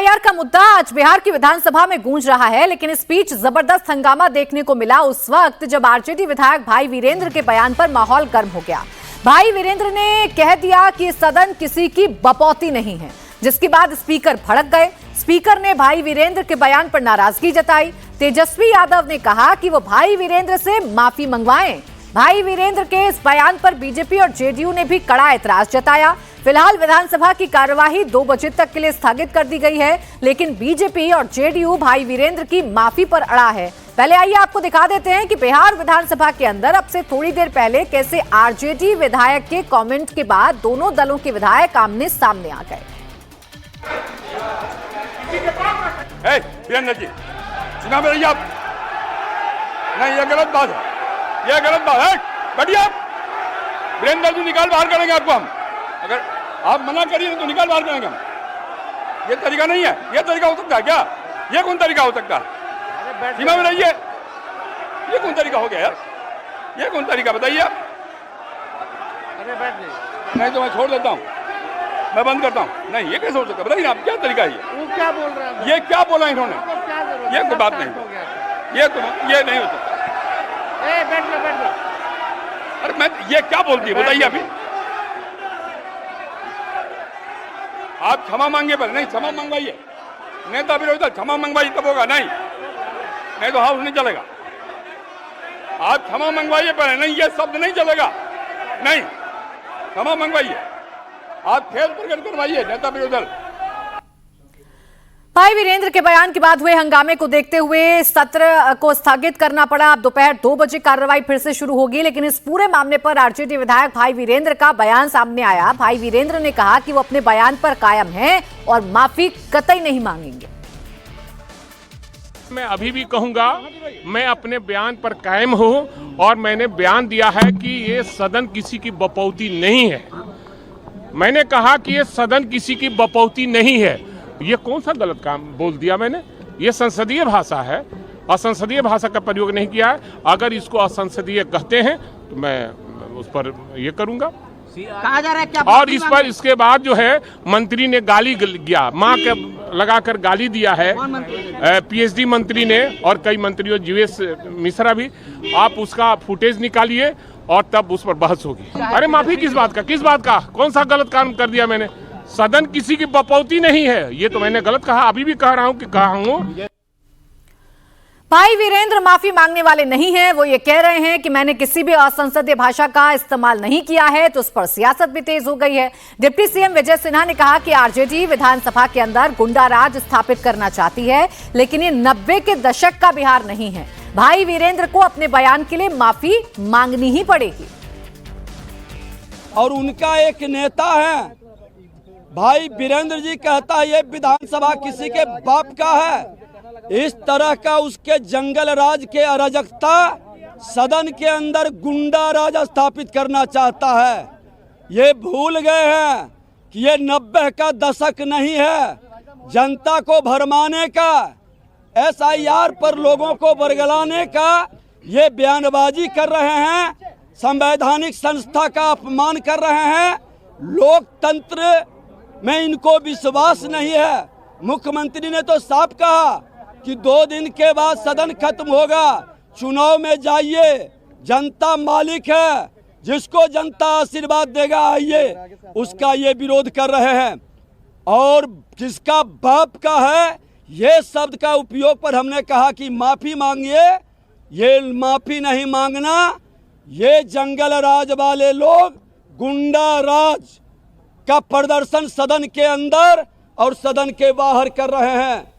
FIR का मुद्दा आज बिहार की विधानसभा में गूंज रहा है, लेकिन इस बीच जबरदस्त हंगामा देखने को मिला उस वक्त जब आरजेडी विधायक भाई वीरेंद्र के बयान पर माहौल गर्म हो गया। भाई वीरेंद्र ने कह दिया कि सदन किसी की बपौती नहीं है, जिसके बाद स्पीकर भड़क गए। स्पीकर ने भाई वीरेंद्र के बयान पर नाराजगी जताई। तेजस्वी यादव ने कहा कि वो भाई वीरेंद्र से माफी मंगवाएं। भाई वीरेंद्र के इस बयान पर बीजेपी और जेडीयू ने भी कड़ा ऐतराज जताया। फिलहाल विधानसभा की कार्यवाही 2 बजे तक के लिए स्थगित कर दी गई है, लेकिन बीजेपी और जेडीयू भाई वीरेंद्र की माफी पर अड़ा है। पहले आइए आपको दिखा देते हैं कि बिहार विधानसभा के अंदर अब से थोड़ी देर पहले कैसे आरजेडी विधायक के कमेंट के बाद दोनों दलों के विधायक आमने सामने आ गए। वीरेंद्र जी, चुनाव में आप नहीं, ये गलत बात है, ये गलत बात है। बढ़िया, वीरेंद्र जी निकाल बाहर करेंगे आपको हम। अगर आप मना करिए तो निकाल बाहर करेंगे हम। ये तरीका नहीं है, ये तरीका हो सकता है क्या? ये कौन तरीका हो सकता है? सीमा में रहिए, ये कौन तरीका हो गया यार? ये कौन तरीका बताइए आप? नहीं तो मैं छोड़ देता हूँ, मैं बंद करता हूँ। नहीं, ये कैसे हो सकता है? बताइए आप, क्या तरीका है ये? वो क्या बोल रहे हैं? ये क्या बोला इन्होंने? ये कोई बात नहीं, ये नहीं हो सकता। बैठ लो। अरे मैं, ये क्या बोलती है बताइए अभी? आप क्षमा मांगे पर नहीं, क्षमा मंगवाइए। नेता विरोधी क्षमा मंगवाइए तब होगा, नहीं तो हाउस नहीं चलेगा। आप क्षमा मंगवाइए पर नहीं, ये शब्द नहीं चलेगा। नहीं, क्षमा मंगवाइए, आप खेल प्रकट करवाइए नेता विरोधी। भाई वीरेंद्र के बयान के बाद हुए हंगामे को देखते हुए सत्र को स्थगित करना पड़ा। अब दोपहर 2 बजे कार्रवाई फिर से शुरू होगी, लेकिन इस पूरे मामले पर आरजेडी विधायक भाई वीरेंद्र का बयान सामने आया। भाई वीरेंद्र ने कहा कि वो अपने बयान पर कायम हैं और माफी कतई नहीं मांगेंगे। मैं अभी भी कहूंगा, मैं अपने बयान पर कायम हूं और मैंने बयान दिया है कि ये सदन किसी की बपौती नहीं है। मैंने कहा कि ये सदन किसी की बपौती नहीं है। ये कौन सा गलत काम बोल दिया मैंने? ये संसदीय भाषा है, असंसदीय भाषा का प्रयोग नहीं किया है। अगर इसको असंसदीय कहते हैं तो मैं उस पर ये करूंगा। कहा जा रहा है क्या? और इस पर इसके बाद जो है मंत्री ने गाली दिया, माँ के लगाकर गाली दिया है। पीएचडी मंत्री ने और कई मंत्रियों, जीवेश मिश्रा भी। आप उसका फुटेज निकालिए और तब उस पर बहस होगी। अरे माफी किस बात का? कौन सा गलत काम कर दिया मैंने? सदन किसी की बपौती नहीं है, ये तो मैंने गलत कहा। अभी भी कह रहा हूं कि कहा हूं। भाई वीरेंद्र माफी मांगने वाले नहीं हैं। वो ये कह रहे हैं कि मैंने किसी भी असंसदीय भाषा का इस्तेमाल नहीं किया है, तो उस पर सियासत भी तेज हो गई है। डिप्टी सीएम विजय सिन्हा ने कहा कि आरजेडी विधानसभा के अंदर गुंडा राज स्थापित करना चाहती है, लेकिन ये 90 के दशक का बिहार नहीं है। भाई वीरेंद्र को अपने बयान के लिए माफी मांगनी ही पड़ेगी। और उनका एक नेता है भाई वीरेंद्र जी, कहता है ये विधानसभा किसी के बाप का है। इस तरह का उसके जंगल राज के अराजकता सदन के अंदर गुंडा राज स्थापित करना चाहता है। ये भूल गए हैं कि ये 90 का दशक नहीं है। जनता को भरमाने का, एसआईआर पर लोगों को बरगलाने का ये बयानबाजी कर रहे हैं, संवैधानिक संस्था का अपमान कर रहे हैं। लोकतंत्र में इनको विश्वास नहीं है। मुख्यमंत्री ने तो साफ कहा कि 2 दिन के बाद सदन खत्म होगा, चुनाव में जाइए, जनता मालिक है, जिसको जनता आशीर्वाद देगा आइए। उसका ये विरोध कर रहे हैं। और किसका बाप का है, ये शब्द का उपयोग पर हमने कहा कि माफी मांगिए। ये माफी नहीं मांगना, ये जंगल राज वाले लोग गुंडा राज का प्रदर्शन सदन के अंदर और सदन के बाहर कर रहे हैं।